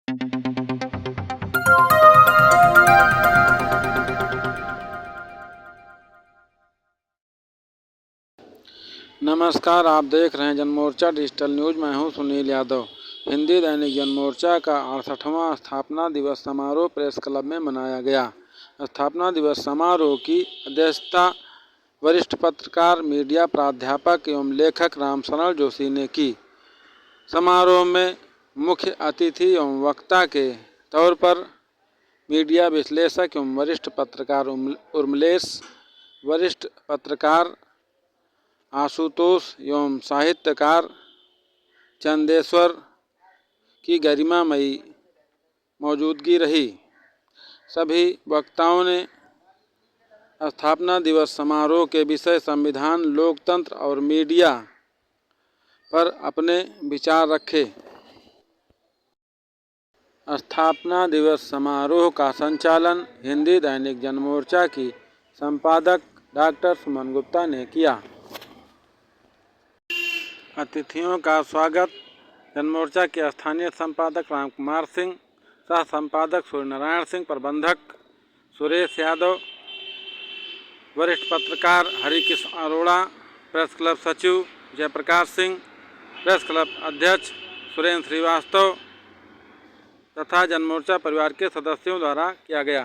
नमस्कार, आप देख रहे हैं जनमोर्चा डिजिटल न्यूज। मैं हूं सुनील यादव। हिंदी दैनिक जनमोर्चा का 68वां स्थापना दिवस समारोह प्रेस क्लब में मनाया गया। स्थापना दिवस समारोह की अध्यक्षता वरिष्ठ पत्रकार, मीडिया प्राध्यापक एवं लेखक रामशरण जोशी ने की। समारोह में मुख्य अतिथि एवं वक्ता के तौर पर मीडिया विश्लेषक एवं वरिष्ठ पत्रकार उर्मिलेश, वरिष्ठ पत्रकार आशुतोष एवं साहित्यकार चंदेश्वर की गरिमामयी मौजूदगी रही। सभी वक्ताओं ने स्थापना दिवस समारोह के विषय संविधान, लोकतंत्र और मीडिया पर अपने विचार रखे। स्थापना दिवस समारोह का संचालन हिंदी दैनिक जनमोर्चा की संपादक डॉक्टर सुमन गुप्ता ने किया। अतिथियों का स्वागत जनमोर्चा के स्थानीय संपादक रामकुमार सिंह, सह संपादक सूर्यनारायण सिंह, प्रबंधक सुरेश यादव, वरिष्ठ पत्रकार हरिकृष्ण अरोड़ा, प्रेस क्लब सचिव जयप्रकाश सिंह, प्रेस क्लब अध्यक्ष सुरेंद्र श्रीवास्तव तथा जनमोर्चा परिवार के सदस्यों द्वारा किया गया।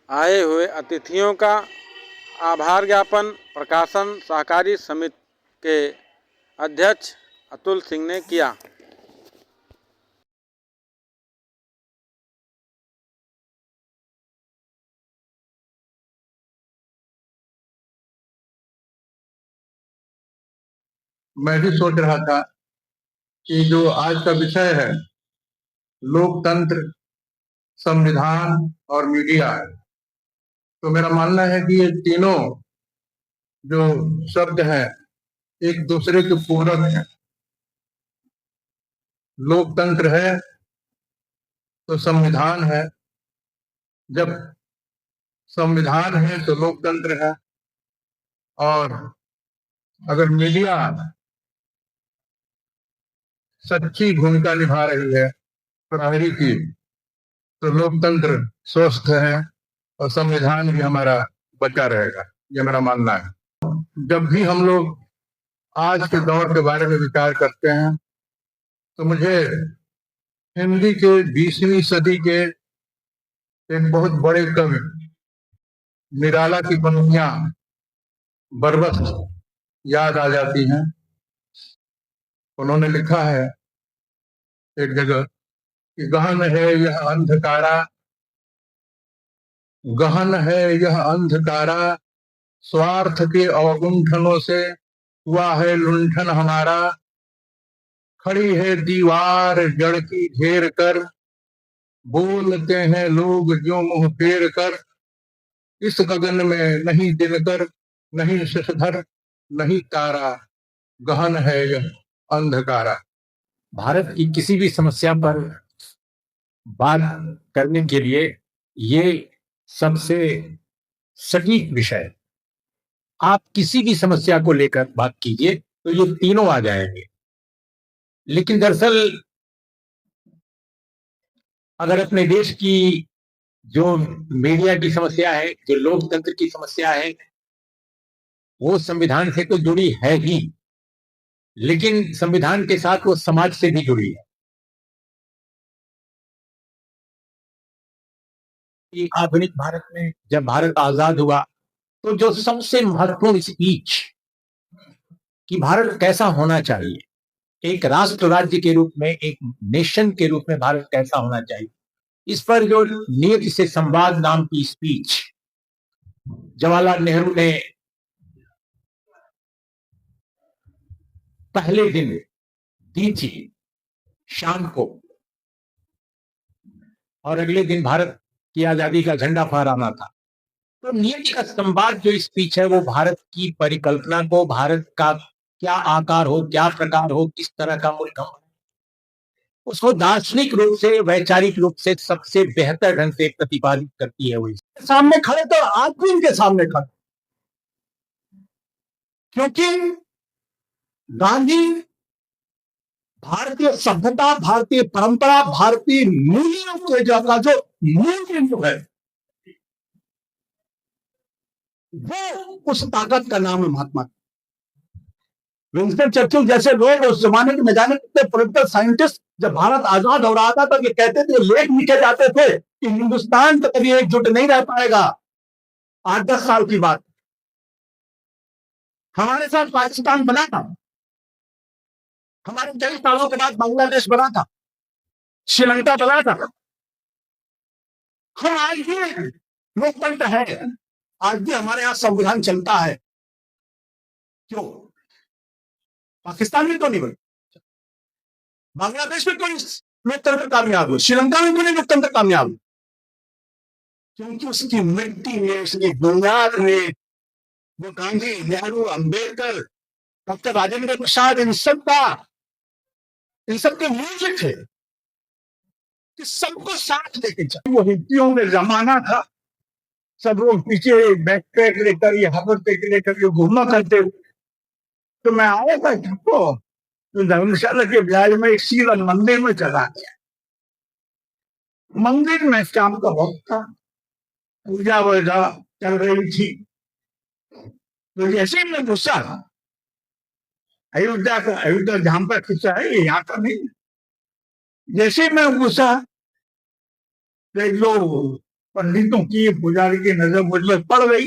आए हुए अतिथियों का आभार ज्ञापन प्रकाशन सहकारी समिति के अध्यक्ष अतुल सिंह ने किया। मैं भी सोच रहा था कि जो आज का विषय है लोकतंत्र, संविधान और मीडिया, तो मेरा मानना है कि ये तीनों जो शब्द हैं एक दूसरे के पूरक हैं। लोकतंत्र है तो संविधान है, जब संविधान है तो लोकतंत्र है, और अगर मीडिया सच्ची भूमिका निभा रही है प्रहरी की, तो लोकतंत्र स्वस्थ है और संविधान भी हमारा बचा रहेगा। ये मेरा मानना है। जब भी हम लोग आज के दौर के बारे में विचार करते हैं तो मुझे हिंदी के 20वीं सदी के एक बहुत बड़े कवि निराला की पंक्तियां बरबस याद आ जाती हैं। उन्होंने लिखा है एक जगह कि गहन है यह अंधकारा, गहन है यह अंधकारा, स्वार्थ के अवगुंठनों से हुआ है लुंठन हमारा, खड़ी है दीवार जड़ की घेर कर, बोलते हैं लोग जो मुंह फेर कर, इस गगन में नहीं दिनकर, नहीं शशधर, नहीं तारा, गहन है यह अंधकारा। भारत की किसी भी समस्या पर बात करने के लिए ये सबसे सटीक विषय है। आप किसी भी समस्या को लेकर बात कीजिए तो ये तीनों आ जाएंगे। लेकिन दरअसल अगर अपने देश की जो मीडिया की समस्या है, जो लोकतंत्र की समस्या है, वो संविधान से तो जुड़ी है ही, लेकिन संविधान के साथ वो समाज से भी जुड़ी है। आधुनिक भारत में जब भारत आजाद हुआ तो जो सबसे महत्वपूर्ण स्पीच कि भारत कैसा होना चाहिए, एक राष्ट्र राज्य के रूप में, एक नेशन के रूप में भारत कैसा होना चाहिए, इस पर जो नियति से संवाद नाम की स्पीच जवाहरलाल नेहरू ने पहले दिन दी थी शाम को, और अगले दिन भारत की आजादी का झंडा फहराना था। तो नियति का संवाद जो स्पीच है वो भारत की परिकल्पना को, भारत का क्या आकार हो, क्या प्रकार हो, किस तरह का मुल्क हो, उसको दार्शनिक रूप से, वैचारिक रूप से सबसे बेहतर ढंग से प्रतिपादित करती है। वो सामने खड़े तो आदमी इनके सामने खड़े, क्योंकि गांधी भारतीय सभ्यता, भारतीय परंपरा, भारतीय मूल्यों के का जो मूल बिंदु है, वो उस ताकत का नाम है महात्मा। विंस्टन चर्चिल जैसे लोग उस जमाने के, न जाने कितने पॉलिटिकल साइंटिस्ट, जब भारत आजाद हो रहा था तो ये कहते थे, लेख लिखे जाते थे कि हिंदुस्तान तो कभी एकजुट नहीं रह पाएगा। 8-10 साल की बात, हमारे साथ पाकिस्तान बना था, हमारे 23 सालों के बाद बांग्लादेश बना था, श्रीलंका बना था। हम आज भी लोकतंत्र है, आज भी हमारे यहाँ संविधान चलता है। क्यों? पाकिस्तान में तो नहीं बना, बांग्लादेश में कोई लोकतंत्र कामयाब हो, श्रीलंका में कोई लोकतंत्र कामयाब हो, क्योंकि उसकी मिट्टी में, उसकी बुनियाद में वो गांधी, नेहरू, अंबेडकर, डॉक्टर राजेंद्र प्रसाद, इन सबके मूल थे कि सबको साथ लेके चले। वो हिप्पियों में जमाना था, सब लोग पीछे बैकपैक लेकर, ये हाथ पैक लेकर ये घूमा करते। तो मैं आया था तो धर्मशाला के ब्याज में एक सीधा मंदिर में चला गया। मंदिर में शाम का वक्त था, पूजा वगैरह चल रही थी। तो जैसे ही मैं घुसा, अयोध्या जहां पर खिंचा है, ये यहाँ का नहीं। जैसे ही मैं घुसा तो जो पंडितों की, पुजारी की नजर मुझ पर पड़ गई।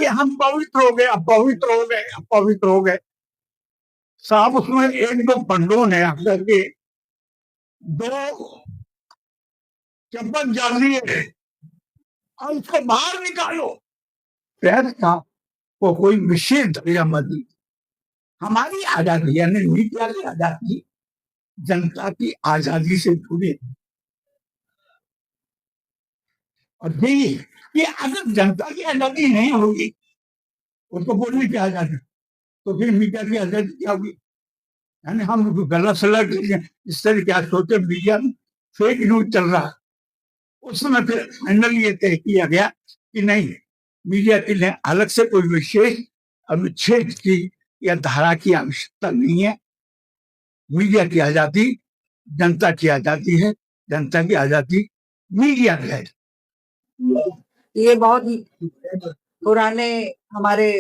हम पवित्र हो गए, अपवित्र हो गए, अपवित्र हो गए। साहब उसमें एक दो पंडों ने आकर के 2 चप्पल जाली है और उसको बाहर निकालो। प्यार था वो कोई विशेष दरिया मत, हमारी आजादी यानी मीडिया की आजादी जनता की आजादी से जुड़ी। और ये अगर जनता की आजादी नहीं होगी, उसको बोलने की आजादी, तो फिर मीडिया की आजादी क्या होगी? यानी हम गलत सलत इस तरह क्या सोचे, मीडिया में फेक न्यूज चल रहा है। उस समय फिर फाइनल ये तय किया गया कि नहीं, मीडिया के लिए अलग से कोई विशेष अनुच्छेद की या धारा की आवश्यकता नहीं है। मीडिया की आजादी जनता की आजादी है, जनता की आजादी मीडिया की है। ये बहुत पुराने हमारे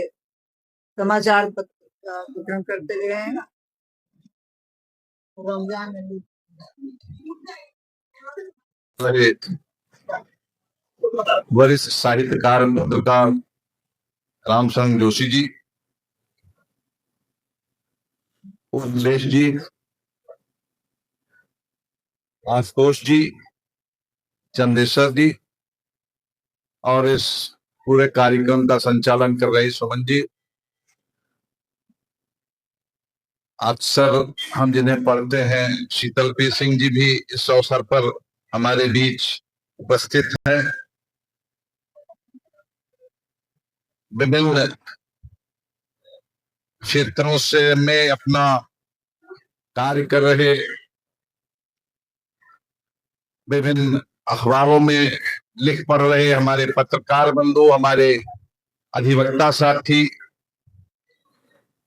समाचार वितरण करते रहे हैं ना, रमजान में वरिष्ठ साहित्यकार पत्रकार रामचंद्र जोशी जी, उल्लेश जी, आशुतोष जी, चंदेश्वर जी और इस पूरे कार्यक्रम का संचालन कर रही सुमन जी। अक्सर हम जिन्हें पढ़ते हैं, शीतल पी सिंह जी भी इस अवसर पर हमारे बीच उपस्थित हैं। विभिन्न क्षेत्रों से में अपना कार्य कर रहे, विभिन्न अखबारों में लिख पढ़ रहे हमारे पत्रकार बंधु, हमारे अधिवक्ता साथी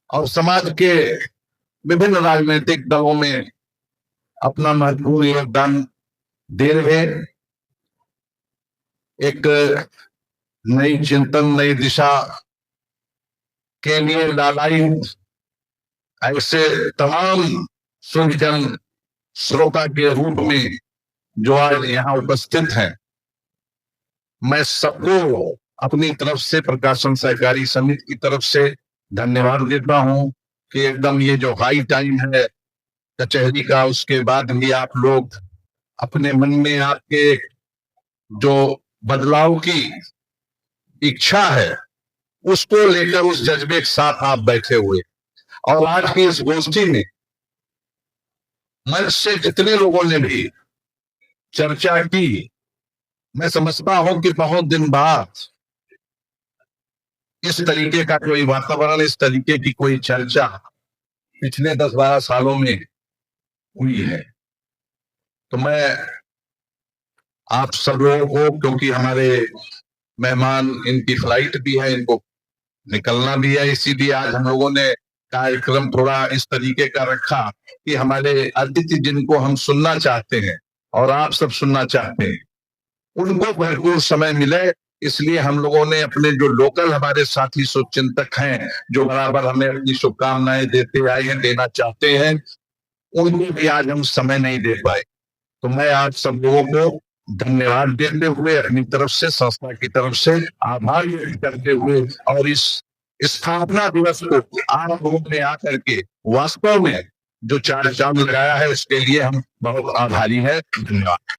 और समाज के विभिन्न राजनीतिक दलों में अपना महत्वपूर्ण योगदान दे रहे, एक नई चिंतन, नई दिशा के लिए लालायित ऐसे तमाम सुजन श्रोता के रूप में जो आज यहाँ उपस्थित हैं, मैं सबको अपनी तरफ से, प्रकाशन सहकारी समिति की तरफ से धन्यवाद देता हूं कि एकदम ये जो हाई टाइम है कचहरी का, उसके बाद भी आप लोग अपने मन में आपके जो बदलाव की इच्छा है उसको लेकर, उस जज्बे के साथ आप बैठे हुए। और आज की इस गोष्ठी में मंच से जितने लोगों ने भी चर्चा की, मैं समझता हूं कि बहुत दिन बाद इस तरीके का कोई वातावरण, इस तरीके की कोई चर्चा पिछले 10-12 सालों में हुई है। तो मैं आप सब लोगों को, क्योंकि हमारे मेहमान, इनकी फ्लाइट भी है, इनको निकलना भी है, इसीलिए आज हम लोगों ने कार्यक्रम थोड़ा इस तरीके का रखा कि हमारे अतिथि जिनको हम सुनना चाहते हैं और आप सब सुनना चाहते हैं, उनको भरपूर समय मिले। इसलिए हम लोगों ने अपने जो लोकल हमारे साथी शुभचिंतक हैं, जो बराबर हमें अपनी शुभकामनाएं देते आए हैं, देना चाहते हैं, उनको भी आज हम समय नहीं दे पाए। तो मैं आप सब लोगों को धन्यवाद देते हुए, अपनी तरफ से, संस्था की तरफ से आभार व्यक्त करते हुए, और इस स्थापना दिवस को आप लोगों ने आकर के वास्तव में जो चार चांद लगाया है, उसके लिए हम बहुत आभारी हैं। धन्यवाद।